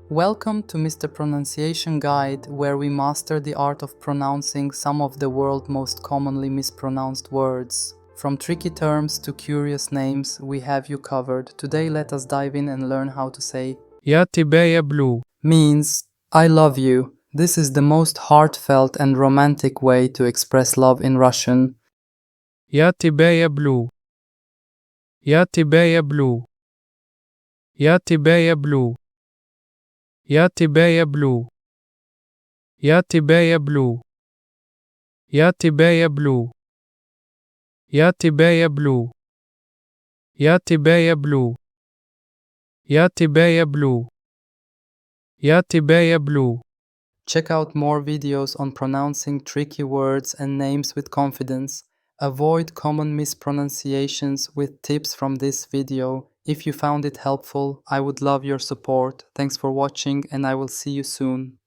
Welcome to Mr. Pronunciation Guide, where we master the art of pronouncing some of the world's most commonly mispronounced words. From tricky terms to curious names, we have you covered. Today let us dive in and learn how to say тебя люблю. Means I love you. This is the most heartfelt and romantic way to express love in Russian. тебя люблю. тебя люблю. тебя люблю. тебя люблю. тебя люблю. тебя люблю. тебя люблю. тебя люблю. тебя люблю. тебя люблю. Check out more videos on pronouncing tricky words and names with confidence. Avoid common mispronunciations with tips from this video. If you found it helpful, I would love your support. Thanks for watching and I will see you soon.